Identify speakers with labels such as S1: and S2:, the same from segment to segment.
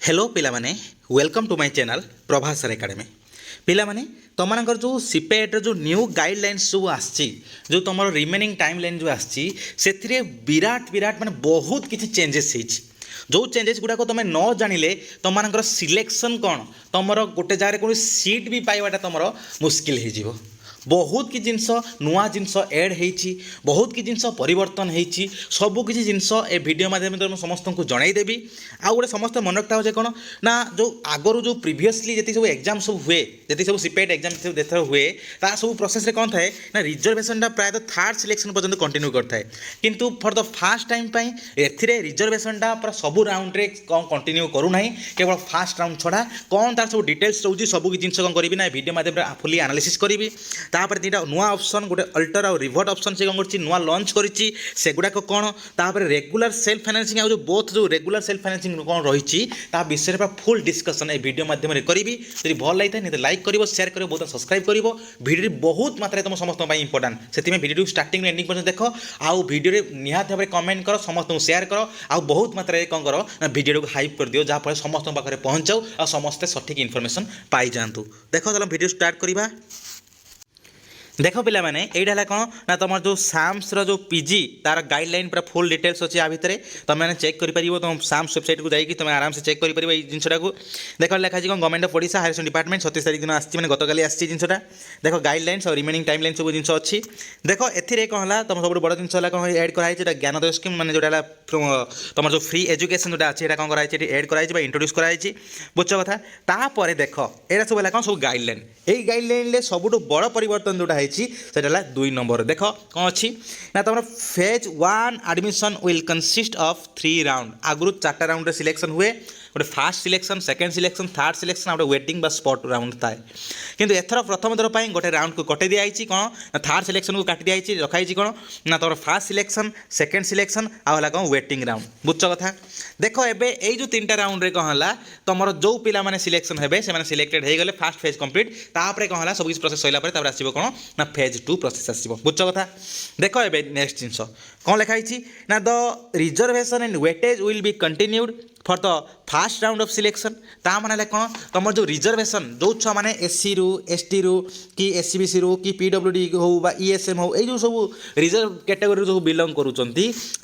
S1: Hello पिलामाने welcome to my channel Prabhas sir academy पिलामाने तुमर जो सीपेट जो न्यू गाइडलाइंस जो आसी जो तुम रिमेनिंग टाइम लाइन जो आसी विराट विराट माने बहुत किसी चेंजेस होती जो चेंजेस गुड़ाक तुम न जानिले तुम सिलेक्शन कौन तुम गोटे जगह कौन सीट भी पाइबाटा तुम मुस्किल हो बहुत कि जिनस नुआ जिनस एड होती बहुत कि जिनस परिवर्तन होती सबकि जिनस ए भिडियो माध्यम समस्त को जनईदेवी आउ गोटे समस्त मन रखता हो कौन ना जो आगु जो प्रिवियसली जी सब एग्जाम सब हुए जी सब सीपेट एग्जाम देर हुए ता सब प्रोसेस कौन थाए ना रिजर्वेशनटा प्रायः थर्ड सिलेक्शन पर्यटन कंटिन्यू करता है किंतु फॉर द फास्ट टाइम ए रिजर्वेशनटा पूरा सब राउंड रे कौन कंटिन्यू करूना केवल फास्ट राउंड छड़ा कौन तार सब डिटेल्स रोचे सब जिन कौन करी ना भिडियो माध्यम फुली एनालिसिस करी तापर दुटा नुआ ऑप्शन गोटे अल्टर और रिवर्ट ऑप्शन से कौन कर नुआ लॉन्च करी से गुड़ाक कौन तापर रेगुलर सेल्फ फाइनेंसिंग जो बोथ जो रेगुलर सेल्फ फाइनेंसिंग कौन रही विषय में फुल डिस्कसन ए वीडियो माध्यम करी जब भल लगी नहीं लाइक कर शेयर कर बहुत सब्सक्राइब कर भिडियो बहुत मात्रा तुम समस्त इंपोर्टाट से भिडियो स्टार्टिंग एंडिंग पर्यटन देख आउ भिडियो निहाती भाव कमेंट कर समस्त शेयर कर आउ बहुत मात्रा कौन कर ना भिडियो को हाइप कर दियो जहाँफल समस्त पाखे पहुँचाऊ और समस्ते सठिक इनफर्मेशन पाई जातु देख चलो भिडियो स्टार्ट करवा देख पिला माने एटा है कौन ना तुम जो साम्स जो पीजी तार गाइडलाइन पूरा फुल डिटेल्स अच्छी आ भितर तुम मैंने चेक कर तुम साम्स वेबसाइट को जाकि तुम आराम से चेक कर जिनटा को देख लिखा कौन government of Odisha higher secondary department 27 तारीख दिन आसी मैंने गतकाली आसी जिनटा देख गाइडलाइंस और रिमेनिंग टाइम लाइन सब जिन अच्छी देख ए कौन है तुम सब बड़ जिन कौन एड कराई ज्ञानोदय स्कीम मैंने जोटा तुम जो फ्री एजुकेशन जोटा अच्छी कौन कराई एड कराई इंट्रोड्यूस कराई बुझ कथा तापर देख यहाँ सब है कौन सब गाइडलाइन यही गाइडलाइन सबुठ बड़ परिवर्तन जोटा से 2 नंबर देख कौन अच्छी ना तुम phase 1 admission will consist of 3 round आगु 4टा राउंड सिलेक्शन हुए गोटे fast selection second selection third selection गोटे वेटिंग बा स्पॉट राउंड थाए किंतु एथर प्रथम थर पर गोटे राउंड को कटे दिखाई कौन ना थर्ड सिलेक्शन को काटी दिखाई रखाई कौन ना तुम फास्ट सिलेक्शन सेकेंड सिलेक्शन आला कौन वेटिंग राउंड बुझ कथा देख एबे यही जो 3टा राउंड रे कौन है तुम जो पिला माने सिलेक्शन हेबे से सिलेक्टेड हो गले फास्ट फेज कंप्लीट तापर कौन है सब किसी प्रोसेस सैला आसो कौन ना फेज 2 प्रोसेस आसो बुझ कथा देख ए नेक्स्ट जिन कौन लिखाई ना the reservation and weightage will be continued for the first round of selection ता माने कौन तुम जो रिजर्वेशन जो छुआ मैंने एससी रु एसटी रु कि एससीबीसी रु कि पीडब्ल्यूडी हो ईएसएम हो ये सब रिजर्व कैटेगोरी जो बिलंग करुँच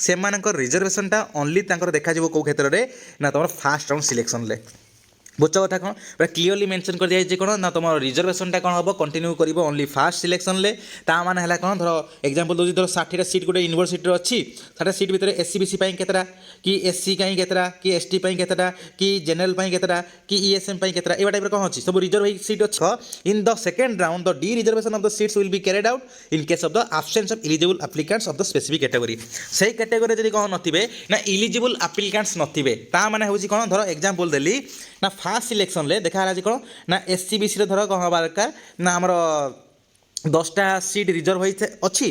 S1: से रिजर्वेशनटा ओनली देखा कौ क्षेत्र में ना तुम फास्ट राउंड सिलेक्शन ले बुझ कथा कौन पूरा क्लीयरली मेंशन कर दिया कौन ना तुम रिजर्वेशनटा कौन हम कंटिन्यू कर ओनली फास्ट सिलेक्शन ले ता माने है कौन धर एग्जांपल दूसरी धर 60टा सीट गोटे यूनिवर्सिटी अच्छी 60टा सीट भितर एससीबीसी केतटा कि एससी कहीं केतटा कि एसटी केतटा कि जनरल केतटा कि ईएसएम केतटा ये टाइप कौन अच्छी सब रिजर्व सीट अच्छी in the second round the D reservation of the seats will be carried out in case of the absence of eligible applicants of the specific category से category जब कौन नथिबे ना eligible applicants नथिबे ता माने होची कौन धर एग्जांपल देली ना फास्ट सिलेक्शन ले देखा है कौन ना एससीबीसी धर कौन हवा दरकार ना आमर 10टा सीट रिजर्व अच्छी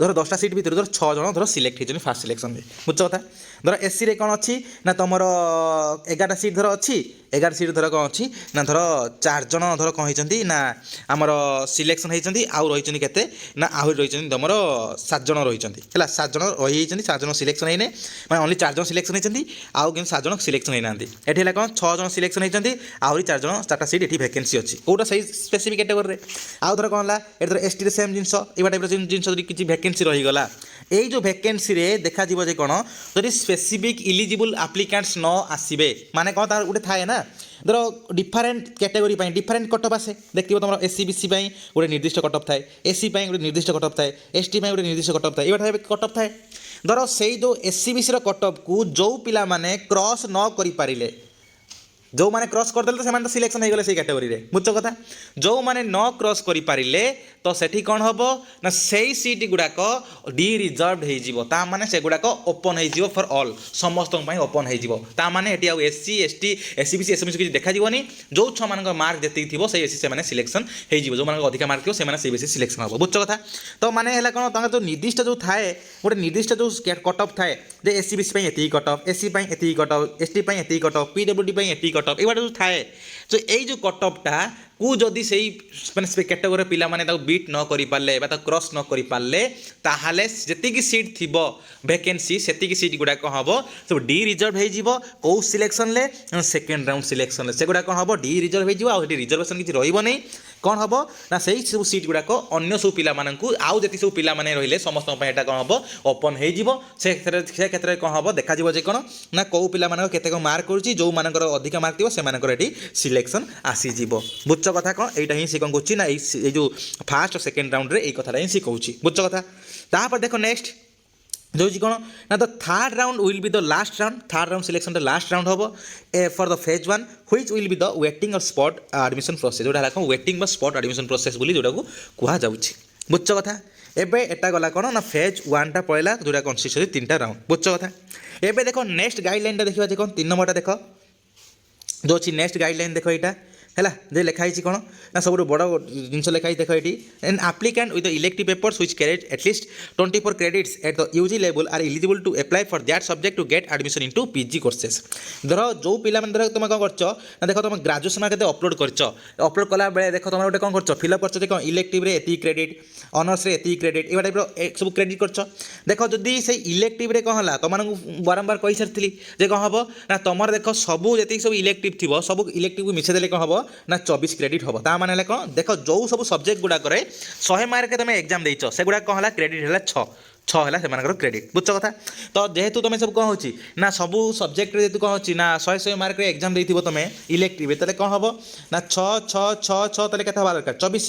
S1: धर 10टा सीट भितर धर 6 जन धर सिलेक्ट होती फास्ट सिलेक्शन में बुझ कथा धर एससी रे कौन अच्छी ना तुम 11टा सीट धर अच्छी 11 सीट धर कौन अच्छी ना धर 4 जन धर कौन होती ना आमर सिलेक्शन होती आउ रही के ना आहरी रही तुम 7 जन रही 7 जन रही 7 जन सिलेक्शन होने मैं ओनली 4 जन सिलेक्शन होती आउ कि 7 जन सिलेक्शन होना ये कौन 6 जन सिलेक्शन होती आहरी 4 जन 4टा सीट ये वैकेंसी अच्छी कौटा सही स्पेसिफिक कैटेगोरी आउ धर कौन है धर एसटी सेम जिन ये टाइप जिन किसी वैकेंसी रहीगला यही जो वैकेंसी रे देखा जे कौन जब स्पेसिफिक इलिजिबल एप्लिकेंट्स न आसबे माने कौन तार गोटे थाए ना धर डिफरेन्ट कैटेगोरी डिफरेन्ट कटअफ आसे देखिए तुम एससीबीसी गोटे निर्दिष्ट कटअफ थाए एससी गोटे निर्दिष्ट कटअफ थाए एसटी गोटे निर्दिष्ट कटअफ थाए ये कटअफ थाए धर से जो एससीबीसी कटअफ को जो पिला माने क्रॉस न करि पारिले जो मैंने क्रॉस करदे तो सिलेक्शन हो गले से कैटेगोरी रे बुझ कथा जो मैंने न क्रॉस करि पारिले तो सेठी कौन हम ना से सीट गुड़ाक डी रिजर्व हो माने से गुड़ाक ओपन हो फॉर ऑल समस्त ओपन हो माने ये एससी एसटी एससीबीसी एसएमसी किसी देखा जो छुआ मान मार्क जी थी से बेसी से सिलेक्शन हो जो मान अधिक मार्क थी से बेसी सिलेक्शन हम बुझ कथा तो माने है कौन जो निर्दिष्ट जो थाए गोटे निर्दिष्ट जो कटअफ थाए एससीबीसी ये कटअफ एससी ये कटअफ एसटी ये कटअफ पीडब्ल्यूडी ये कटअफ ये जो थाए तो यही जो कटअफटा कु जदि से माने कैटेगोरी पिला माने ताको बीट न करि पारले बा ताको क्रॉस न करि पारले ताहाले जेतिकी सीट थिबो वैकेंसी सेतिकी सीट गुडा को हबो सब डी रिजर्व हे जिवो को सिलेक्शन ले सेकंड राउंड सिलेक्शन ले से गुडा को हबो डी रिजर्व हे जिवो आ रिजर्वेशन किछि रहिबो नै कौन हम ना से सब सीट गुड़ाक अन्न सब पिला आउ जी सब पिला रही समस्त यहाँ कौन हम ओपन से क्षेत्र में कौन हम देखा जे कौन ना कौ पिला केते मार्क करुच्ची जो मानकर अधिक मार्क थी से सिलेक्शन आसीज बुझ कथा कौन यहाँ ही सी कौन कौन ना ये जो फास्ट सेकेंड राउंड में यही कथा ही सी कौन बुझ कथा तापर देख नेक्स्ट जो कौन ना the third round will be the last round third round selection last round हम for the phase 1 which will be the waiting और स्पॉट एडमिशन प्रोसेस जो वेटिंग स्पॉट एडमिशन प्रोसेस बोली जोटा को कह जाऊँगी बुझ कथा एबे एटा गला कौन ना फेज 1 टा पड़ेगा जोटा कंसिस्ट होती 3टा राउंड बुझ कथा एबे देख नेक्स्ट गाइडलाइन देखा कौन 3 नंबर देख जो अच्छी नेक्स्ट गाइडलाइन देख यहाँ है जे लिखाई कौन ना सब बड़ जिन लिखाई देख ये an applicant with the elective papers which carried at least 24 credits at the UG level are eligible to apply for that subject to get admission into PG courses धर जो पिला धर तुम कौन कर ना देख तुम ग्रेजुएशन के अपलोड कर अपलोड कला बेले देख तुम गोटे कौन कर फिलअप कर कौन इलेक्टिव एति क्रेडिट ऑनर्स रे एति क्रेडिट ये टाइप सब क्रेडिट कर देख जदि से इलेक्टिव कौन है तुम बारंबार कही सारी जे कौन हम ना तुम देख सब जी सब इलेक्टिव थी सब इलेक्टिव को मिसेदेले कौन हम ना 24 क्रेडिट हम ता माने कौन देख जो सब सब्जेक्ट गुड़ाक 100 मार्क तुम एग्जाम देच से गुड़ा कौन है क्रेडिट है 6 है से क्रेडिट बुझ कथा तो जेहेतु तुम सब कौन हो ना सब सब्जेक्ट जेहतु कौन हो ना 100 मार्क एग्जाम देती तुम इलेक्टिव तेल कौन हम ना 6 तेल के दरकार 24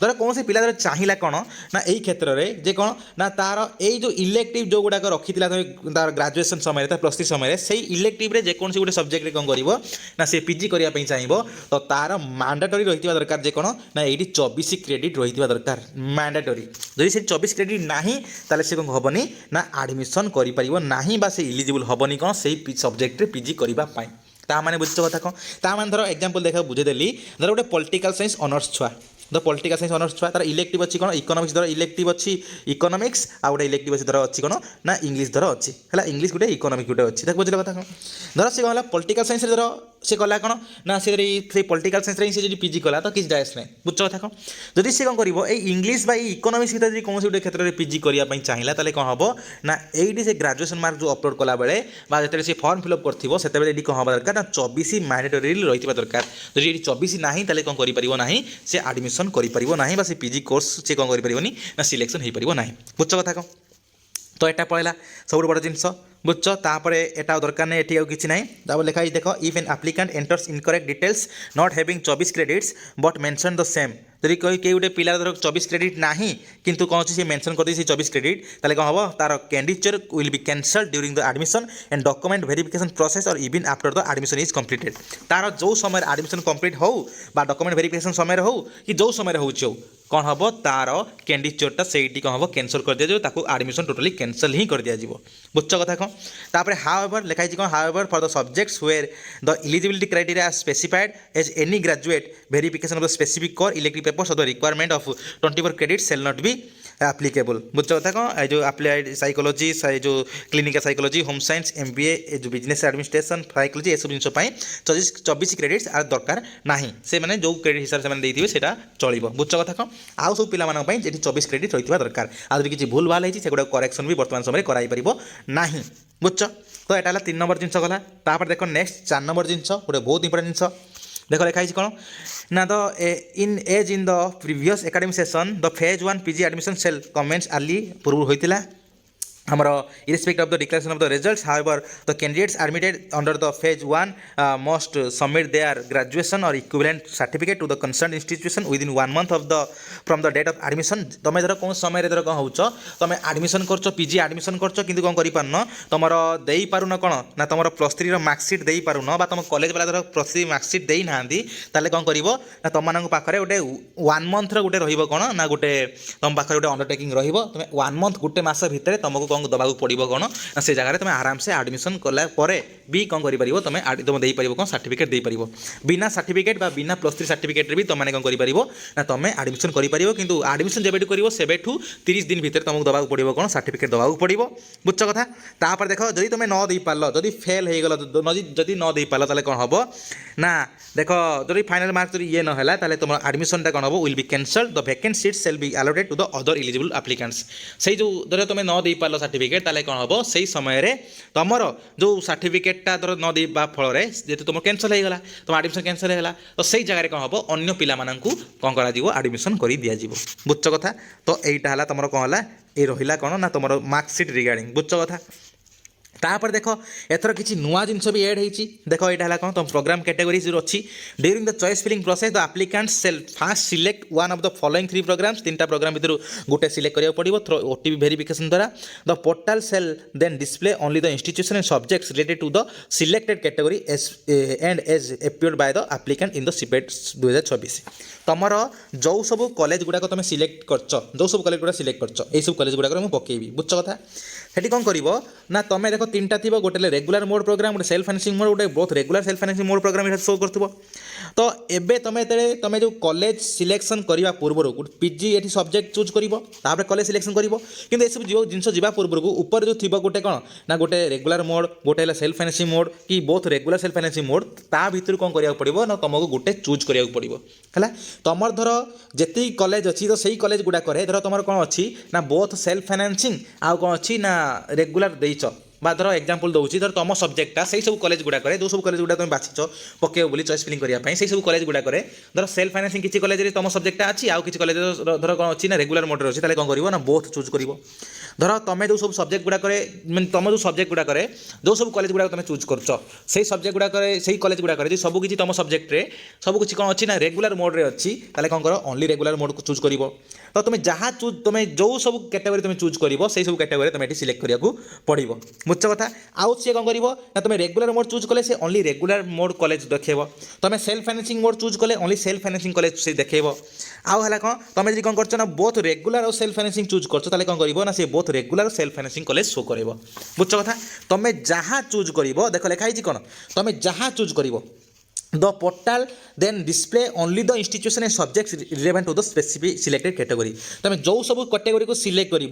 S1: धर कौन से पिला चाहिए कौन ना यही क्षेत्र में जे कौन ना तार यही जो इलेक्टिव जो गुड़ाक रखी तुम तार ग्रेजुएशन समय प्लस 3 समय से इलेक्टिव जेकोसी गोटे सब्जेक्ट कौन कर ना से पीजी करने चाहिए तो तार मैंडेटरी रही दरकार जे कौन ना ये 24 क्रेडिट रही दरकार मैंडेटरी जदि से 24 क्रेडिट ना ताले से हेनी ना आडमिशन कर से इलिजिबल हेनी कौन से सब्जेक्ट पीजी करने ताने बुझ कथा कौन ताने धर एग्जांपल देखा बुझेदेली धर गोटे पॉलिटिकल साइंस ऑनर्स छुआ द पॉलिटिकल साइंस ऑनर्स छुआ तार इलेक्टिव अच्छी कौन इकोनॉमिक्स धर इलेक्टिव अच्छी इकोनॉमिक्स आ गोटे इलेक्टिव अच्छी धर अच्छी कौन ना इंग्लिश धर अच्छी है इंग्लिश गोटे इकोनॉमिक गोटे अच्छी देख बुझे कथा कौन धर से कौन पॉलिटिकल साइंस धर से कला कौन ना से पॉलिटिकल साइंस से पीजी कला तो किसी डायस नहीं बुझ कथा कौन जदि से कौन कर इंग्लिश बा इकोनॉमिक्स भर कौन गोटे क्षेत्र में पीजी करने चाहिए ताले कौन हम ना ये से ग्रेजुएशन मार्क जो अपलोड कला बेले जो से फॉर्म फिलअप कर कौन हम दरकार ना 24 मैंडेटरी रही दरकार जब ये 24 ना ताले कौन करना से आडमिशन कर से पीजी कोर्स से कौन कर ना सिलेक्शन हो पार ना बुझ कथा कौन तो यहाँ पड़ेगा सब बड़ जिनस बुझ तापर एटा दरकार नहीं ये किसी ना तापर लिखाई देख if an applicant enters incorrect details not having 24 credits but mention the same जदि कहीं गोटे पिला धर 24 क्रेडिट ना किंतु कौन से मेंशन कर दी 24 क्रेडिट ताले कौन हम तार candidature will be cancelled during the admission and document verification process और even after the admission is completed तार जो समय एडमिशन कंप्लीट हो बा डॉक्यूमेंट वेरिफिकेशन समय हो कि जो समय हो कौन हम तार कैंडिडेचरटा से कौन हम कैंसल कर दिया ताको एडमिशन टोटली कैंसल ही कर दिया बुझ कथा कौन तापर हाउएवर लिखाई कौन however for the subjects where the eligibility criteria specified as any graduate verification of the specific core elective papers of the requirement of 24 credit shall not be applicable बुझ कथा कौन जो अप्लाइड साइकोलॉजी जो clinical psychology home science MBA जो business administration psychology ये सब जिन 24 credits are दरकार ना से मैंने जो क्रेडिट हिसाब से देते से चलो बुझ कथा कौन आउ सब पिलामानक जी 24 क्रेडिट रही दरकार आज किसी भूल भाल होती सेगुड़ा करेक्शन भी बर्तमान समय कराई ना बुझ तो यहाँ 3 नंबर जिन गला तापर देख नेक्स्ट 4 नंबर जिन गोटे बहुत इंपोर्टेंट जिन देख लिखाई कौन ना the in as in the previous academic session the phase 1 PG admission cell commences early पूर्व होता हमर irrespective of the declaration of the results however the candidates admitted under the phase 1 must submit their graduation और equivalent certificate to the concern institution within 1 month of the from the date of admission तुम धर कौन समय धर कौन हो तुम admission कर पीजी एडमिशन कर कि कौन कर तुम दे पारुन कौन ना तुम प्लस 3 मार्कसीट दे पारुन बा तुम कॉलेज वाला धर प्लस 3 मार्कसीट दे ना ताले कौन कर ना तुम पाखे गोटे 1 मंथ गोटे रही कौन ना गोटे तुम पाखे गोटे अंडरटेकिंग रही तुम 1 मंथ गोटे मस भितर तुमको कौन दबाक पड़ो कौन ना से जगह तुम आराम से एडमिशन कला भी कौन कर तुम तुम देपर कौन सर्टिफिकेट देपर बिना सर्टिफिकेट बिना +3 सर्टिफिकेट भी तुमने कौन कर ना तुम एडमिशन कर कि एडमिशन जब कर सेबेठू 30 दिन भितर तुमको दबाक पड़ो कौन सर्टिफिकेट दबाक पड़ो बुझ कथा तापर देख जदि तुम न दे पार जदि फेल हो गल जदि न दे पार कौन हम ना देख जदि फाइनल मार्क ये ना तुम एडमिशन कौन हम will be cancel the vacant seat shall be allotted to the other eligible applicants से जो धर तुम न दे पार सर्टिफिकेट कौन हम से समय तुम जो सर्टिफिकेटा धर न दे फल जेहतु तुम कैंसल हो गला तुम एडमिशन कैंसल होगा तो सही जगह कौन हम अन्य पिला कौन कर एडमिशन कर दि बुझ कथा तो यहीटा है तुम कौन है ये रहा कौन ना तुम मार्कसीट रिगार्डिंग बुझ कथा तापर देख एथर किसी नुआ जिनस भी एड होती देख यहाँ है कौन तुम प्रोग्राम कैटेगोरीज अच्छी during the choice filling process the applicants shall first select one of the following 3 programs 3टा प्रोग्राम भितर गोटे सिलेक्ट करा पड़ो थ्रू ओटीपी वेरिफिकेशन द्वारा the portal shall then display only the institution and subjects related to the selected category and as appeared by the applicant in the CIPET 2024 तुमर जो सब college गुड़ाक तुम सिलेक्ट कर जो सब कॉलेज गुड़ा सिलेक्ट कर सब कॉलेज गुड़ाक मुझे पकेबी बुझ कथा सेठी कौन कर ना तुम देख 3टा थी गोटे रेगुलर मोड प्रोग्राम गोटे सेल्फ फाइनेंसिंग मोड गोटे बहुत regular self financing mode programme show कर तो एबे तुम जो कॉलेज सिलेक्शन करने पूर्व पीजी ये सब्जेक्ट चूज कर कॉलेज सिलेक्शन कर कि सब जो जिन जा पूर्व ऊपर जो थी गोटे कौन ना गोटे रेगुलर मोड गोटे सेल्फ फाइनेंसिंग मोड कि बहुत रेगुलर सेल्फ फाइनेंसिंग मोड ता भीतर कौन करा पड़ो ना तुमको गोटे चूज करा पड़ो है तुम धर जी कॉलेज अच्छी तो सही कॉलेज गुड़ाक धर तुम कौन अच्छी ना बोथ सेल्फ फाइनेंसिंग आउ कौन अच्छी ना रेगुलर देच बा धर एग्जांपल दूसरी धर तुम सब्जेक्टा से सब कॉलेज गुड़ाक जो सब कॉलेज गुड़ा तुम बाछिच पकेब बोली चॉइस फिलिंग करने से सब कॉलेज गुड़ाक धर सेल्फ फाइनेंसिंग किसी कॉलेज तुम सब्जेक्टा अच्छी आउ किसी कॉलेज धर कौन अच्छी ना रेगुलर मोड अच्छी कौन कर ना बोथ चूज कर धर तुम जो सब सब्जेक्ट गुड़ाक तुम जो सब्जेक्ट गुड़ाक जो सब कॉलेज गुड़ाक तुम चूज कर सब्जेक्ट गुड़ाक से कॉलेज गुड़ाक सब किसी तुम सब्जेक्ट सब किसी कौन अच्छी ना रेगुलर मोड रे अच्छी कौन कर ओनली रेगुलर मोड को चूज कर तो तुम जहाँ चूज तुम जो सब कैटेगरी तुम चूज कर से सब कैटेगरी तुम ये सिलेक्ट करा पड़ो मुझ कथा आउ सी कौन कर तुम रेगुलर मोड चूज कले से ओनली रेगुलर मोड कॉलेज देखेब तुम सेल्फ फाइनेंसिंग मोड चूज कले ओनली सेल्फ फाइनेंसिंग कॉलेज से देखेब आउ है कौन तुम जी कौन कर बोथ रेगुलर और सेल्फ फाइनेंसिंग चूज कर कौन कर ना सी बोथ रेगुलर और सेल्फ फाइनेंसिंग कॉलेज शो कर बुझ कथा तुम जहाँ चूज कर देख लिखाई कौन तुम जहाँ चूज कर the portal then display only the institution and subjects relevant to the specific selected category तुम जो सब कैटेगरी को सिलेक्ट कर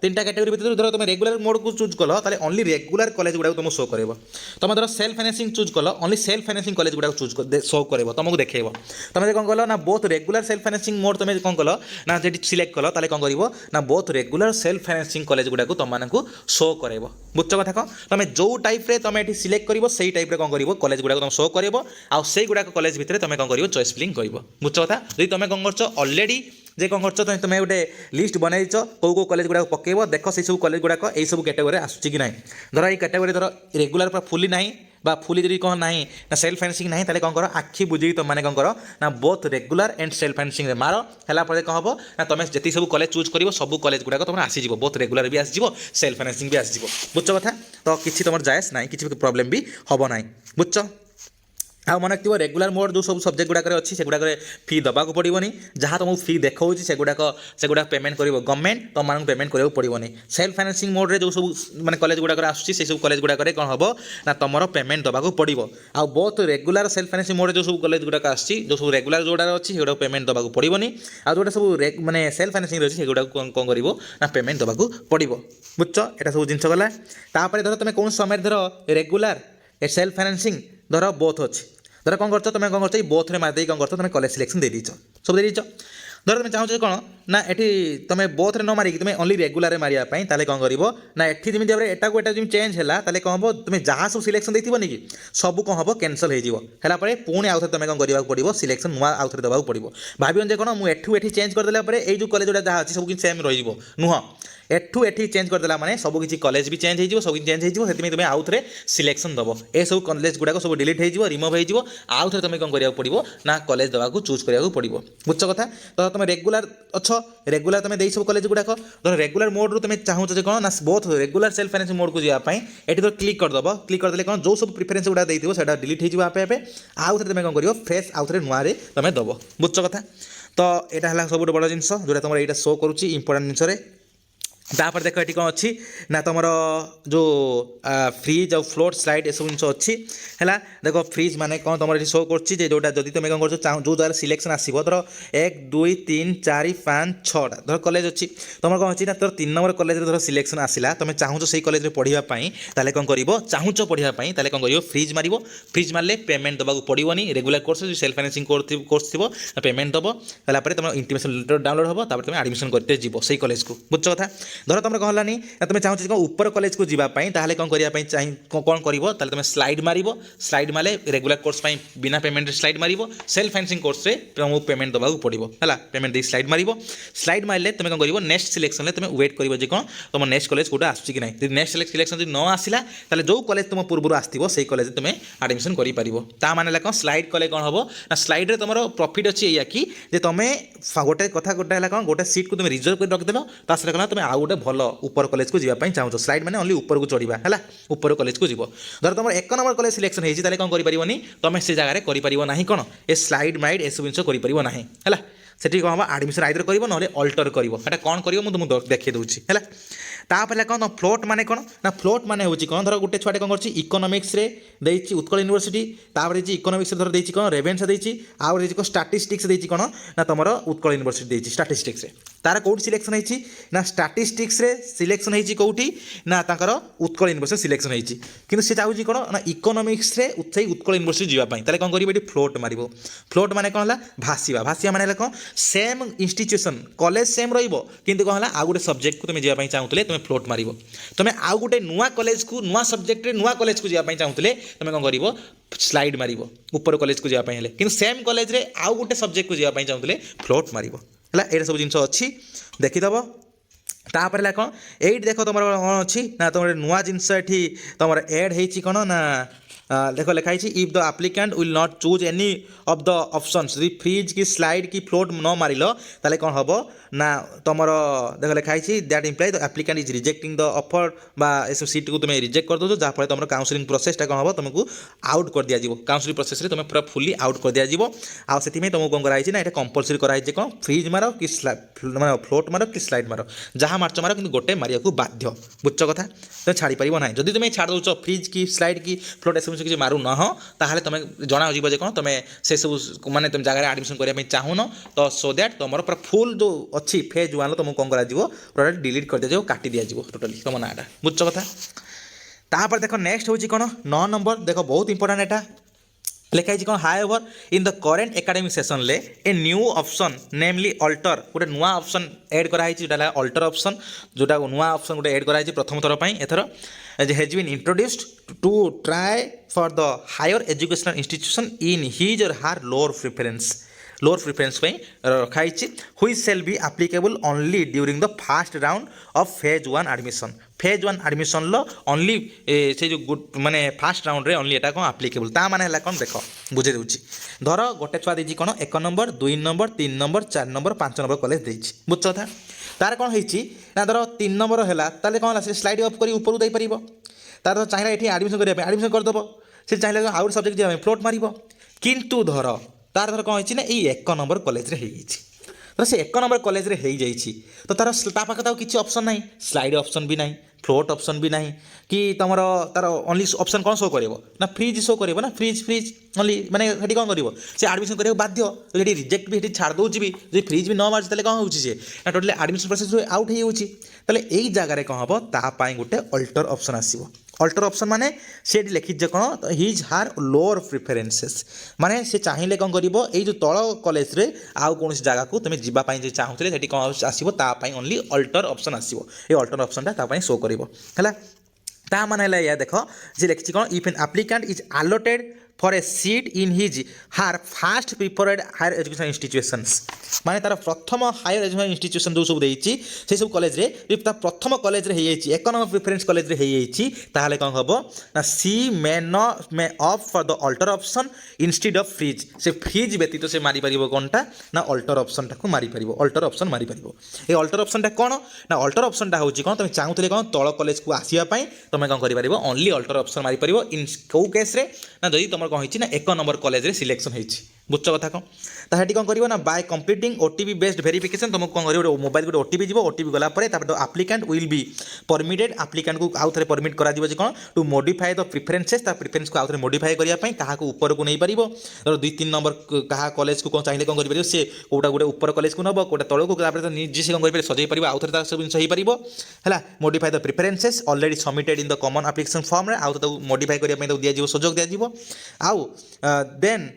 S1: 3टा कैटेगरी भीतर धर तुम रेगुलर मोड को चूज कल ताले ओनली रेगुलर कॉलेज गुड़ा तुमको शो कर तुम धर सेल्फ फाइनेंसिंग चूज कल ओनली सेल्फ फाइनेंसिंग कॉलेज गुड़ा चूज शो कर तुमको देखेब तुम कौन कल ना both regular self financing mode तुम कौन कल ना जी सिलेक्ट कल ताले कौन कर ना both regular self financing college गुड़ा तुमको शो कर बुझ कथा कौन तुम जो टाइप तुम ये सिलेक्ट कर से टाइप कौन कर कॉलेज गुड़ा तुम शो कर से गुड़ाक कॉलेज भितर तुम कौन कर चॉइस फिलिंग कर बुझ कथा जी तुम कौन कर ऑलरेडी जे कौन कर तुम गोटे लिस्ट बनई कौ कॉलेज गुड़ा पकेब देख से सब कॉलेज गुड़ाक यही सब कैटेगरी आसूँ कि ना धर ये कैटेगरी धर रेगुलर पूरा फुली ना बा फुली जब कौन ना ना सेल्फ फाइनेंसिंग ना ताले कौन कर आखि बुझे तुमने कौन कर ना both regular and self financing मार है कौन हम ना तुम जी सब कॉलेज चूज कर सब कॉलेज गुड़ाक तुम आसीज बोथ रेगुलर भी आसीज सेल्फ फाइनेंसिंग भी आसीज बुझ कथा तो किसी तुम जायस ना किसी प्रॉब्लम भी हम ना बुझ आ मन रखिए रेगुलर मोड जो सब सब्जेक्ट गुड़ाक अच्छी से गुड़ाक फी दबाक पड़ोनी जहाँ तुमको फी देखा से गुड़ाक पेमेंट कर गवर्नमेंट तुम पेमेंट कराया पड़ोनी सेल्फ फाइनेंसिंग मोड रे जो सब माने कॉलेज गुड़ाक आसूँ से सब कॉलेज गुड़ाक कौन हम ना तुम पेमेंट दबाक पड़ो आ बहुत रेगुलर सेल्फ फाइनेंसिंग मोड जो सब कॉलेज गुड़ाक आसूँ जो सब रेगुलर जोड़ा अच्छी से पेमेंट दबाक पड़ोनी आ जो सब माने सेल्फ फाइनेंसिंग अच्छी से कौन कर ना पेमेंट दबाक पड़ो बुझ यहाँ सब जिन गला धर तुम कौन समय धर रेगुलर सेल्फ फाइनेंसिंग धर बोथ अच्छी धर कौन कर तुम कौन कर बोथ मारदे कौन कर तुम कॉलेज सिलेक्शन दे दीच सब दे दीच धर तुम चाहो कौन ना ये तुम बोथ रे न मारिक तुम ओनली रेगुलर मारिया ताले कौन कर ना एटी जमी भाव एटा को एटा जमी चेंज है ताले कौन हम तुम जहाँ सब सिलेक्शन देती कि सब कौन हम कैंसल होगा पुणी आउ थे तुम कौन करने पड़ो सिलेक्शन नुआ आउ थे देवाक पड़ो भावियों कौन मुझे चेंज करदेला ये जो कॉलेज गुड़ा जहाँ अच्छी सब किसी सेम रही नुह एठू एठी चेंज करदेला माने सब किसी कॉलेज भी चेंज हो सब चेंज हो तुम आउ थे सिलेक्शन दब ए सब कॉलेज गुड़ाक सब डिलीट हो रिमूव हो आउ थे तुम कौन करा पड़ो ना कॉलेज देवाक चूज करा पड़ो बुझ कथा तो तुम रेगुलर अच्छ रेगुलर तुम दे सब कॉलेज गुड़ाक धर रेगुलर मोड रू तुम चाहूँ कौन ना both regular self financing mode को जावाई ये तो क्लिक करदेव क्लिक करदे कौन जो सब प्रिफरेन्स गुड़ा देती है डिलीट हो आपे आपे आउ थे तुम कौन कर फ्रेश आउ थे नुआ तुम दब बुझ कथा तो यहाँ है सब बड़ जिन जो तुम यहाँ शो करुच्ची इंपोर्टाट जिनस तापर देख ये कौन अच्छी ना तुम जो फ्रिज और फ्लोट स्लाइड ये सब जिन अच्छी है देख फ्रिज माने कौन तुम ये शो कर जोटा जब तुम कौन कर जो जगह सिलेक्शन आसो धर 1 2 3 4 5 6टा धर कॉलेज अच्छी तुम कौन अच्छी ना तर 3 नंबर कॉलेज धर सिलेक्शन आसला तुम चाहूँ से कॉलेज में पढ़ाई ताले कौन कर चाहूँ पढ़ाई ताले कौन कर फ्रिज मार फ्रिज मारे पेमेंट देवाक पड़ोनी regular course self financing course थी पेमेंट दब है तुम इंटीमेशन लेटर डाउनलोड हम तापर तुम एडमिशन करते जीव से कॉलेज को बुझ कथा धर तुम कहलानी तुम चाहूँ कौन ऊपर कॉलेज को जीवाई ताले कौन करने चाहिए कौन कर तुम स्लाइड मार स्लाइड मारे रेगुलर कोर्स बिना पेमेंट स्लाइड मार सेल्फ फाइनेंसिंग कोर्स तुमको पेमेंट देवाक पड़ो है पेमेंट दे स्लाइड मार स्लाइड मारे तुम कौन कर नेक्स्ट सिलेक्शन में तुम वेट कर कौन तुम नेक्स्ट कॉलेज कौटा आस कि नहीं नेक्स्ट सिलेक्शन जो न आसला ताले जो कॉलेज तुम पूर्व आसो से कॉलेज तुम एडमिशन कर माने कौन स्लाइड कले कौन हम ना स्लाइड तुम प्रॉफिट अच्छी या कि तुम गोटे कथा गोटे कौन गोटे सीट को तुम रिजर्व कर रखदेव तासरे कौन तुम आउ गोटे भल ऊपर कॉलेज को जावाई चाहूँ स्लाइड मैंने ओनली ऊपर को चढ़ा है ऊपर कॉलेज को जीव धर तुम 1 नंबर कॉलेज सिलेक्शन होती कौन कर तुम से जगह कर कौन ए स्लाइड माइड ए सब जिन कर सेठी कौन हम एडमिशन आइदर कर ना अल्टर कर कौन कर तुमको देखी दूसरी है तापर कौन फ्लोट माने कौन ना फ्लोट माने हूँ कौन धर गोटे छुआटे कौन कर इकोनॉमिक्स रे देछि उत्कल यूनिवर्सिटी तापर इकोनॉमिक्स धर देछि कौन रेवेन्सा देछि आउ देछि कौन स्टैटिस्टिक्स देछि कौन ना तुम उत्कल यूनिवर्सिटी देछि स्टैटिस्टिक्स रे तार कौट सिलेक्शन होती ना स्टैटिस्टिक्स रे सिलेक्शन होती कौटी ना ताकर उत्कल यूनिवर्सिटी सिलेक्शन होती किंतु से चाहूँ कौन ना इकोनॉमिक्स रे से उत्कल यूनिवर्सिटी जीवाई ताले कौन करिवे फ्लोट मारिबो फ्लोट माने कौन है भासिबा भासिबा माने कौन सेम इंस्टीट्यूशन कॉलेज सेम रहिबो किंतु कौन है आउ गोटे सब्जेक्ट को तुम जीवाई चाहूले तुम फ्लोट मार तुम आउ गोटे नुआ कॉलेज को नुआ सब्जेक्ट रे नुआ कॉलेज को जीवाई चाहूले तुम कौन कर स्लाइड मार ऊपर कॉलेज को जीवाई हेले किंतु सेम कॉलेज रे आउ गोटे सब्जेक्ट को जीवाई चाहूले फ्लोट मार है ये सब जिन अच्छी देखीदब तापर कौन ये देख तुम कौन अच्छी ना तुम नुआ जिनस ये तुम एड हो कौन ना देख लिखाई if the applicant will not choose any of the options यदि फ्रिज की स्लाइड की फ्लोट न मारिल ताले कौन हम ना तुम देख लिखाई that imply the applicant is rejecting the offer बा एस सीट को तुम रिजेक्ट कर दो जहाँफल तुम काउंसलिंग प्रोसेसटा कौन हम तुमको आउट कर दिया काउंसलिंग प्रोसेस तुम पूरा फुली आउट कर दिया आउ से तुमको कौन कराई ना ये कंपलसरी कराई कौन फ्रिज मार कि मैं फ्लोट मार कि स्लाइड मार जहाँ मार्च मार कि गोटे मारिया बाध्य बुझ कथा तुम छाड़ी पार ना जदि तुम छाड़ दौ फ्रिज की स्लाइड की फ्लोट एस किसी मारू न ताहले तुम जना जे कौन तुम से सब माने तुम जगह एडमिशन करने चाहून तो सो दैट तुम पूरा फुल जो अच्छी फेज 1 तुमको कौन कर डिलीट कर दिया काटी दिया टोटाली तुम नाटा बुझ कथा तापर देख नेक्स्ट हूँ कौन 9 नंबर देख बहुत इंपोर्टेंट एटा लिखाई कौन हाई over in the current academic session ले a new option namely alter गोटे नुआ ऑप्शन एड कराई जोटा अल्टर ऑप्शन जोटा नुआ ऑप्शन गोटे एड कराई प्रथम थर पर एथर has been introduced to try for the higher educational institution in his or her lower preference रखाई हुई shall be applicable only during the first round of phase 1 admission phase 1 admission लो only से जो गुड माने first round रे only एटा कौन applicable ता माने हला कौन देख बुझे दूची धर गोटे छुआ देछि कौन 1 number 2 number 3 number 4 number 5 number college देछि बुझ था तार कौन होइछि ना धर 3 नंबर हैला ताले कौन होला से स्लाइड अप करी ऊपर दे परिबो तार चाहिए एठी एडमिशन करिया एडमिशन कर दबो से चाहिए आउट सब्जेक्ट जे फ्लोट मारिबो किंतु धर तार धर कौन होइछि ना ई 1 नंबर कॉलेज रे हे तो से 1 नंबर कॉलेज रे हो जाइए तो तार पाखे तो किसी ऑप्शन ना स्लाइड ऑप्शन भी ना फ्लोट ऑप्शन भी ना कि तुम तार ओनली ऑप्शन कौन शो कर ना फ्रिज शो कर ना फ्रिज ओनली माने हेटी कौन कर से एडमिशन करा बाध्य तो ये रिजेक्ट भी छाड़ दूसरी भी जो फ्रिज भी न मार्च कौन होची ना टोटली एडमिशन प्रोसेस आउट हो यही जगह कौन हम तापाई गोटे अल्टर ऑप्शन आसो अल्टर ऑप्शन माने से लिखी कौन हिज हार लोअर प्रिफरेन्सेस माने से चाहिए कौन कर जो तल कॉलेज रे आउ कौन जगह को तुम जावाई चाहूले से कौन आसो तापाई ओनली अल्टर ऑप्शन आसो ये अल्टर ऑप्शन शो कर ता माने या देख जे लिखी कौन if an applicant is allotted for a seat in his her first preferred higher education institutions माने तार प्रथम हायर एजुकेशन इंस्टीट्यूशन जो सब देछि से सब कॉलेज रे इफ ता प्रथम कॉलेज रे हे एक नंबर प्रिफरेंस कॉलेज रे हे ताहले कौन हबो ना she may opt for the alter option instead of freeze से फ्रिज व्यतीत से मारी परिबो कोनटा ना अल्टर ऑप्शन टा को मारी परिबो अल्टर ऑप्शन मारी परिबो ए अल्टर ऑप्शन टा कोन ना अल्टर ऑप्शन टा होची कोन तुम चाहूतले कोन तळ कॉलेज को आसीया पई तुम कोन करि परिबो ओनली अल्टर ऑप्शन मारी परिबो इन को केस रे ना जदी तुम कौन होइछि ना 1 नंबर कॉलेज रे सिलेक्शन होइछि बुझछ कथा कौन तो हेटी कौन करिवो ना bye completing OTP based verification तुमको कौन करिवो मोबाइल को ओटीपी जीवो ओटीपी गला परे तापर applicant will be permitted applicant को आउ थरे परमिट करा जीवो जे कौन टू मॉडिफाई द प्रेफरेंसेस ता प्रेफरेंस को आउ थरे मॉडिफाई करिया पई काहा को ऊपर को नै परिबो तो 2-3 नंबर काहा कॉलेज को कौन चाहिले कौन करि परिबो से कोटा गुडे ऊपर कॉलेज को नबो कोटा तळ को तापर तो निजे से कौन करि परिबो सजै परिबो आउ थरे ता सब सही परिबो हला modify the preferences already submitted in the common application form रे आउ तो मॉडिफाई करिया पई तो दिया जीवो सुजोग दिया जीवो आउ देन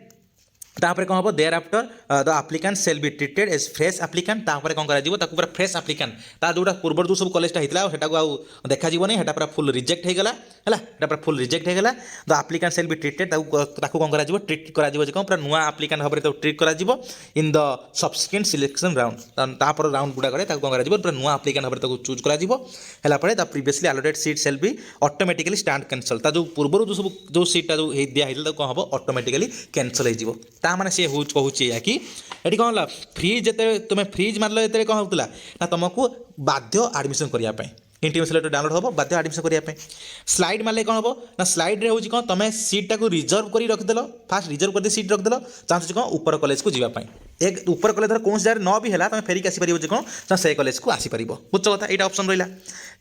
S1: तापर कौन हम thereafter the applicant shall be treated as fresh applicant तापर कौन करा जीवो ताकू पूरा फ्रेश एप्लिकेंट ता जोटा पूर्व जो सब कॉलेजटा हितला सेटा को आउ देखा जीवोनी हेटा पूरा फुल रिजेक्ट हे गला हला हेटा पूरा फुल रिजेक्ट हे गला the applicant shall be treated ताकू कौन करा जीवो ट्रीट करा जीवो जे कौन पूरा नुवा एप्लिकेंट हबरे तो ट्रीट करा जीवो in the subsequent selection round तापर राउंड गुडा करे ताकू कौन करा जीवो पूरा नुवा एप्लिकेंट हबरे ताकू चूज करा जीवो हला परे the previously allotted seat shall be automatically stand cancel ता जो पूर्व जो सब जो सीटा जो दिया हितला कौन हबो ऑटोमेटिकली कैंसल हे जीवो ता माने से कहूँ या कि ये कौन है फ्रीज जिते तुम्हें फ्रीज मारल ये कौन होता ना तुमको बाध्य एडमिशन करने इंटीमेशन लेटर डाउनलोड हम बाध्य एडमिशन करने स्लाइड मारे कौन हम ना स्लाइड रे हूँ कौन तुम सीटा को रिजर्व कर रखिदेल फास्ट रिजर्व कर सीट रखिदेल चाहूँ कौन ऊपर कॉलेज को जावाई एक ऊपर कॉलेज कौन जगह न भी है तुम फेरिक आसपार कौन से कॉलेज को आसीपर बुझ कथा यहाँ ऑप्शन रहा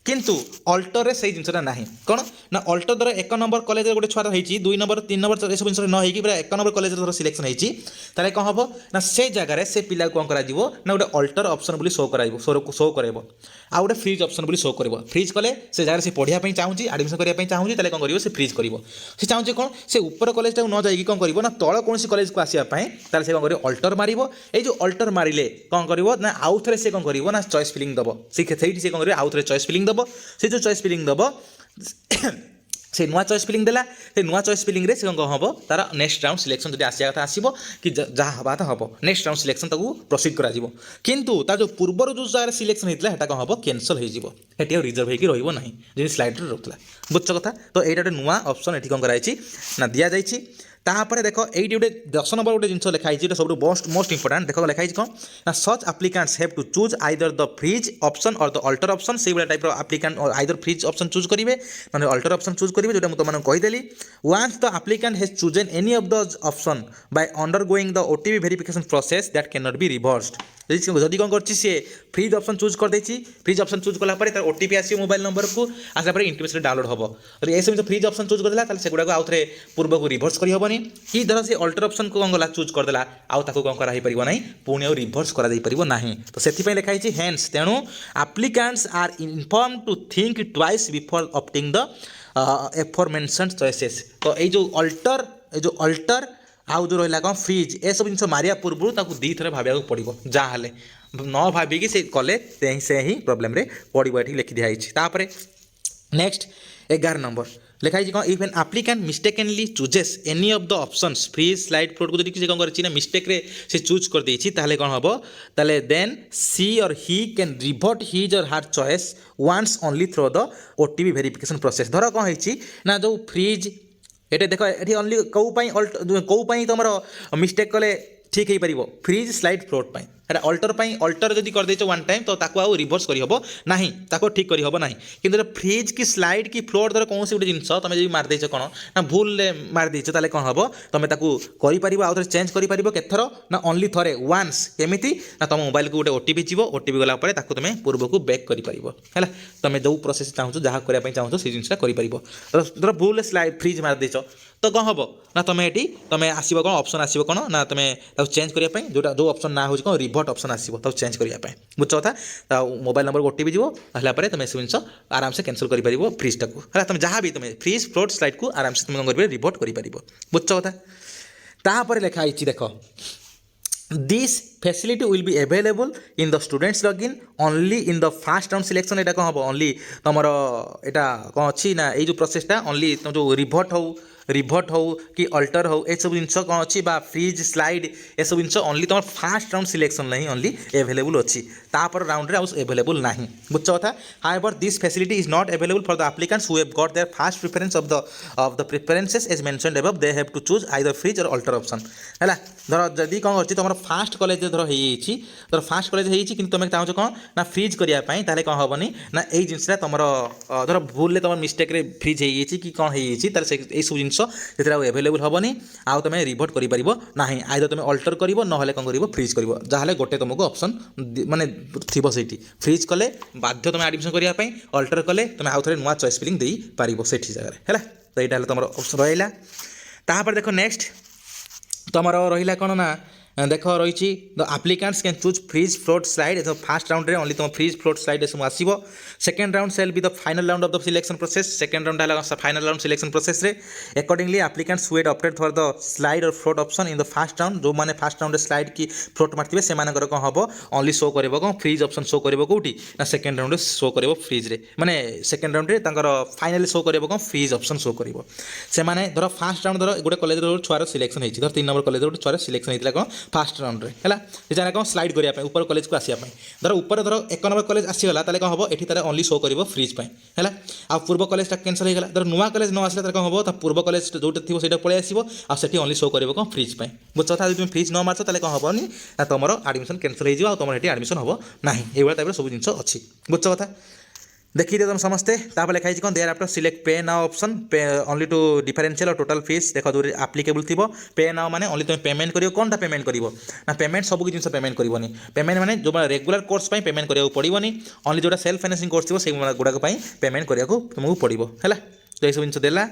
S1: किंतु अल्टर रे से जिनसा ना कौन ना अल्टर द्वारा 1 नंबर कॉलेज गोटे छुआ होती 2 नंबर 3 नंबर ये सब जिन न होगी पूरा 1 नंबर कॉलेज धर सिलेक्शन होती ताले कौन हम ना से जगह से पिला कौन कर ना गोटे अल्टर ऑप्शन बोली शो कर शो कर आ गोटे फ्रीज ऑप्शन बोली शो कर फ्रीज कले से जगह से पढ़ाई चाहूँगी एडमिशन करने चाहूँगी ताले कौन कर से फ्रीज कर चाहूँ कौन से ऊपर कॉलेज न जाइए कौन कर ना तल कौन कॉलेज को आसापी ताले से कौन कर अल्टर मार ये जो अल्टर मारे कौन कर ना आउ थे से कौन कर ना चॉइस फिलिंग दब से कौन कर आउ थे चॉइस फिलिंग दब से जो चॉइस फिलिंग दब से नुआ चॉइस फिलिंग देला से नुआ चॉइस फिलिंग रे से कौन हम तार नेक्स्ट राउंड सिलेक्शन जो आसिया कथा आसो कि जहाँ हवा तो हम नेक्स्ट राउंड सिलेक्शन ताकू प्रोसीड करा किंतु तार जो पूर्व जो जगह सिलेक्शन होता है कौन हम कैंसल हो रिजर्व होकर रही ना जी स्लाइड रोकला बुझ कथा तो यहाँ गोटे नुआ ऑप्शन ये कौन कराई ना दि जाइए तापर देख ये गोटे 10 नंबर गोटे जिन लिखाई सब मोस्ट इंपोर्टाट देख लिखाई कौन ना such applicants have to choose either the freeze option or the alter option से type applicant either freeze option choose करेंगे ना अल्टर ऑप्शन चूज करेंगे जो तुमको कहीदेली once the applicant has chosen any of the option by undergoing the OTP verification process that can not be reversed जदि कौन कर फ्रीज ऑप्शन चूज कर फ्रीज ऑप्शन चूज कलापर तार ओटीपी आस मोबाइल नंबर को आसापर इंटीमेशन डाउनलोड हम ये सब फ्रीज ऑप्शन चूज करदेला से गुड़ा आउ थे पूर्व को रिवर्स करहबनी कि धर से अल्टर ऑप्शन को कौन गला चूज करदेला आउ ताको कौन करा पार ना पुणी आउ रिवर्स करा ना तो से लिखाई हेन्स तेणु applicants are inform to think twice before opting the aforementioned choices तो ये जो अल्टर आउ जो रहा कौन फ्रीज ए सब जिन मारिया पूर्व ताकू दी थर भाविया पड़ो जहाँ न भाविकी से कले से ही प्रोब्लेम रे पड़ो ये लिखि दिखाई नेक्स्ट 11 नंबर लिखाई कौन if an applicant mistakenly chooses any of the options freeze slide float को जो कौन कर मिस्टेक रे से चूज कर देछि ताले कौन हम ताले देन सी और he can revert his or her choice once only through the OTP verification process धर कौन है ना जो फ्रीज ये देख ये ओनली कौपाई तुम मिस्टेक कले ठीक हो पार फ्रीज स्लाइड फ्लोट पाई अल्टर अल्टर जब कर वन टाइम तो ताको आउ रिवर्स करहब ना ताको ठीक करहब ना कि फ्रीज की स्लाइड की फ्लोट धर कौन गोटे जिनस तुम जब मारदेच कौन ना भूल मारदेच ताले कौन हम तुम आउ थे चेंज कर केथर ना ओनली थरे वंस केमी ना तुम मोबाइल को गोटे ओटीपी जीव ओटीपी गलापर ताको तुम पूर्व को बैक कर तुम जो प्रोसेस चाहूँ जहाँ करने चाहूँ से जिनसा कर भूल स्लाइड फ्रीज मारदेच तो कौन हम ना तुम ये तुम आसो कौन ऑप्शन आसो कौन ना तुम चेंज करने जो जो ऑप्शन ना हो कौन रिवर्ट ऑप्शन आसो तब चेंज करने बुझ कथा मोबाइल नंबर ओटीपी जीव है तुम सब जिन आराम से कैंसल कर फ्रीजटा को है तुम जहाँ भी तुम फ्रीज फ्लोट स्लाइड को आराम से तुम कौन कर रिवर्ट कर बुझ कथा तापर लिखाई देख this facility will be available in the students login only in the first round selection एटा कौन हम ओनली तुम एटा कौन अच्छी ना ये जो प्रोसेसटा ओनली तुम जो रिवर्ट हो कि अल्टर हो ये सब जिन कौन अच्छी फ्रीज स्लाइड ये सब जिन ओनली तुम फास्ट राउंड सिलेक्शन नहीं ओनली एवेलेबल अच्छी तापर राउंड रे एवेलेबल ना बुझ कथा however this facility is not available for the applicants who have got their first preference of the preferences as mentioned above they have to choose either freeze or alter option है धर जदि कौन कर तुम fast college धर हो fast college हो तुम चाहो कौन ना फ्रीज करने ताले कौन हेनी ना यही जिनसा तुम धर भूल तुम मिस्टेक फ्रीज हो कि कौन हो सब जिन जिनस से एभेलेबल हेनी आउ तुम रिभोट कर ना आइदर तुम अल्टर कर ना कौन कर फ्रिज कर जहाँ गोटे तुमको ऑप्शन माने थी से फ्रिज कले बाध्य तुम एडमिशन करने अल्टर कले तुम आउ थे नुआ चॉइस फिलिंग दे पार से जगह है तो यहाँ तुम ऑप्शन रहा तापर देख नेक्स्ट तुम रहा कौन ना देख रही the applicants can choose freeze float slide first round रे ओनली तुम फ्रीज फ्लोट स्लाइड सब आसो second round shall be the final round of the selection process second round है फाइनल राउंड सिलेक्शन प्रोसेस रे accordingly applicants who opted for the slide or float option in the first round जो मैंने first round slide की float मारते से कौन हम only show कर कौन फ्रीज ऑप्शन शो कर कौटी ना सेकेंड राउंड शो कर फ्रीज रे माने सेकेंड राउंड फाइनली शो कर कौन फ्रीज ऑप्शन शो कर से धर फास्ट राउंड धर गोटे कॉलेज छुआर सिलेक्शन होती धर 3 नंबर कॉलेज गोटे छुआर सिलेक्शन होता कौन फास्ट राउंड है से जाने कौन स्लाइड करने ऊपर कॉलेज को आसापी धर ऊपर धर 1 नंबर कॉलेज आसीगला ताले कौन हम ये ओनली शो कर फ्रीज है आ पूर्व कॉलेजटा कैंसल होगा धर नुआ कॉलेज न आसला कौन हम पूर्व कॉलेज जो थी से पलि आसो आठी ओनली शो कर कौन फ्रीज बुझ कथा तुम फ्रीज न मार्च ताले कौन हेनी ना तुम एडमिशन कैंसल हो तुम ये एडमिशन हम ना ये टाइप सब जिन अच्छी बुझ कथा देखिए तुम समस्ते तापर लिखाई कौन देयर आफ्टर सिलेक्ट पे नाउ ऑप्शन पे ओनली टू डिफरेंशियल और टोटल फीस देख जो आप्लिकेबल थी पे नाउ माने ओनली तुम पेमेंट करियो कौनटा पेमेंट करियो ना पेमेंट सब जिन पेमेंट करनी पेमेंट माने जो रेगुलर कोर्स पेमेंट करियो पड़ोनी ओनली जो सेल्फ फाइनेंसिंग कोर्स थी से गुड़ाक पेमेंट करिया तुमको पड़ो है तो ये सब जिन देला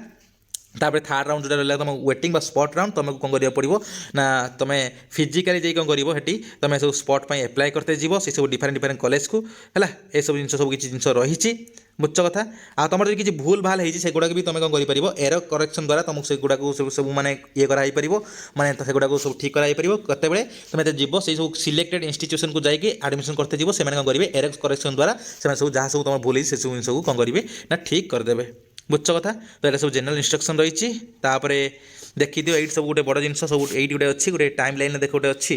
S1: तापर थर्ड राउंड जो रहा तुम वेटिंग स्पॉट राउंड तुमको कौन करा पड़ो ना तुम फिजिकाली जाइए कौन करी तुम सब स्पॉट एप्लाय करते जीव से सब डिफरेंट डिफरेंट कॉलेज को है ये सब जिन सब किसी जिन रही बुझ कथा आ तुम जो किसी भूल भाल होती से गुड़ाक भी तुम कौन कर एरर करेक्शन द्वारा तुमको से गुड़ाक सब माने ये कराई माने से गुड़ाक सब ठीक कराई केतबे तुम जीव से सब सिलेक्टेड इंस्टीट्यूशन को जाकि एडमिशन करते जीव से कौन करेंगे एरर करेक्शन द्वारा से सब जहाँ सब तुम भूल से सब जिन कौन करेंगे ना ठीक करदे बुझ कथा तो ये सब जनरल इंस्ट्रक्शन रही देखी दियो ये सब गोटे बड़ जिन सब ये गोटे अच्छी गोटे टाइम लाइन देख गोटे अच्छी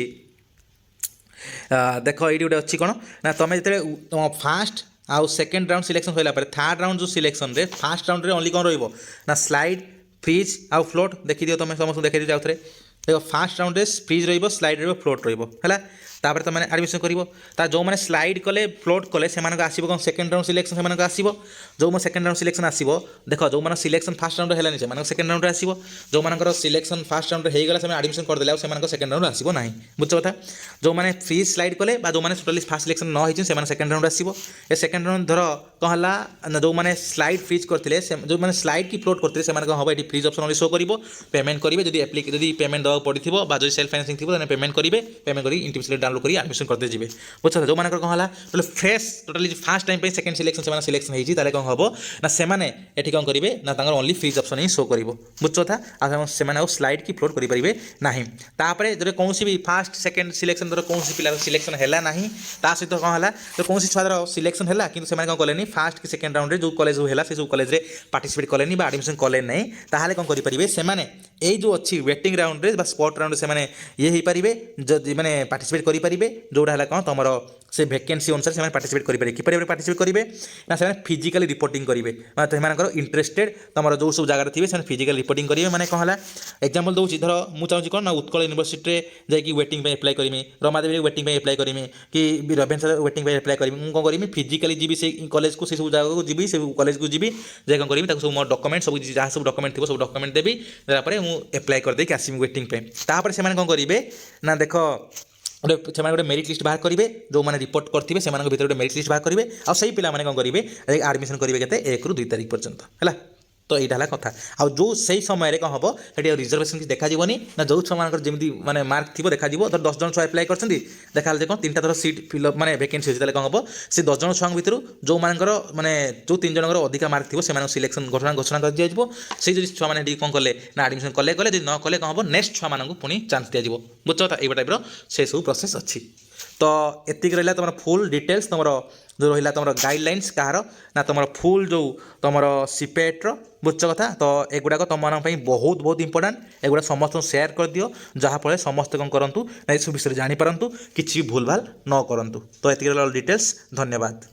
S1: देख ये गोटे अच्छी कौन ना तुम जो तुम फास्ट आउ सेकेंड राउंड सिलेक्शन होगा थर्ड राउंड जो सिलेक्शन रे फास्ट राउंड रे ओनली कौन रहा स्लाइड फ्रीज आउ फ्लोट देखी दियो तुम समस्त देखी दियो थे देखो फास्ट राउंड रे फ्रीज रही स्लाइड रही फ्लोट रहा तापर तुम एडमिशन कर जो मैंने स्लाइड कले फ्लोट कले से आसो कौन सेकेंड राउंड सिलेक्शन से आसो जो सेकेंड राउंड सिलेक्शन आसो देख जो मैंने सिलेक्शन फास्ट राउंड है से सेकेंड राउंड आसो जो मान सिलेक्शन फास्ट राउंड होगा से एडमिशन करदे से सेकेंड राउंड आसो ना बुझ कथा जो मैंने फ्रीज स्लाइड कले जो मैंने टोटाली फास्ट सिलेक्शन न होती से सेकेंड राउंड आसो ए सेकेंड राउंड धर कौन है जो मैंने स्लाइड फ्रीज करते जो मैंने स्लाइड की फ्लोट करते कौन हम ये फ्रीज ऑप्शन ओनली शो कर पेमेंट करेंगे जब पेमेंट देवा पड़ो जो सेल्फ फाइनेंसिंग थी पेमेंट करेंगे पेमेंट कर इंडिविजुअल डाउनलोड कर एडमिशन करते जी बुझ जो मान कौन है fresh totally fast time second selection से सिलेक्शन होती कौन हम ना से ये कौन करेंगे ना ओनली फ्रीज ऑप्शन ही शो कर बुझ कथा से स्लाइड की फ्लोट करेंगे ना तापर जो कौन भी फास्ट सेकेंड सिलेक्शन धर कौन पिला सिलेक्शन है ना सहित कौन है तो कौन छुआ सिलेक्शन है कि कौन कले फास्ट कि सेकेंड राउंड जो कॉलेज है से सब कॉलेज पार्टिसिपेट कले एडमिशन कले ना ताहले कौन करेंगे से यही जो अच्छी वेटिंग राउंड रे स्पॉट राउंड से ये हो पारे जदि मैंने पार्टिसिपेट करेंगे जोड़ा है कौन तुम से वैकेंसी अनुसार से पार्टिसिपेट करेंगे किपर पार्टिसिपेट करेंगे ना से फिजिकली रिपोर्टिंग करेंगे मतलब इंटरेस्टेड तुम जो सब जगह थे से फिजिकल रिपोर्टिंग करेंगे मैंने कौन है एग्जाम्पल दूसरी धर मुझे चाहूँगी कौन ना उत्कल यूनिवर्सिटी जाकि वेटिंग एप्लाई करेंगे रमादेवी वेटिंग एप्लाई करेंगे कि रेभेन्सा वेटिंग एप्लाई करेंगे मुझे कौन करेंगे फिजिकली जी से कॉलेज को सब जगह को जी से कॉलेज को जी जाए कौन करेंगे सब मोर डॉक्यूमेंट सब जहाँ सब डॉक्यूमेंट थी सब डॉक्यूमेंट देवी देलापर मुझे एप्लाई करदे आसमी वेटिंग तापर से कौन करेंगे ना देख गोटे मेरिट लिस्ट बाहर करेंगे जो मैंने रिपोर्ट करते से भर गोटे मेरिट लिस्ट बाहर करेंगे आउ सही पिला कौन करेंगे एडमिशन करेंगे के 1 ରୁ 2 तारीख पर्यंत है तो यहाँ है कथा आ जो सही समय कौन हम ये रिजर्वेशन किसी देखा ना जो छुआ जमी माने मार्क थी देखा धर 10 जन छुआ एप्लाई कर देखा कौन 3टा धर सीट फिलअप माने वैकेंसी होती कौन हम से 10 जन छुआ भर जो मानकर माने जो 3 जनकर अधिका मार्क थी से सिलेक्शन घोषणा कर दिया से जो छुआ मैंने कौन कले ना एडमिशन कले न कले कौन हम नेक्स्ट छुआ मानक पुणी चान्स दिज्व बुझ ये टाइप से सब प्रोसेस अच्छी तो एतिक रहा तुम फुल डिटेल्स तुम जो रहा तुम गाइडलाइंस कहार ना तुम फुल जो तुम सीपेट बुझ कथा तो एगुड़ाक तुम बहुत बहुत इंपोर्टेंट एगुड़ा समस्त शेयर कर दियो जहाँफल समस्त कौन करूँ ना इस विषय जानीपारतु किसी भी भूल भाल न करूँ तो ये डिटेल्स धन्यवाद।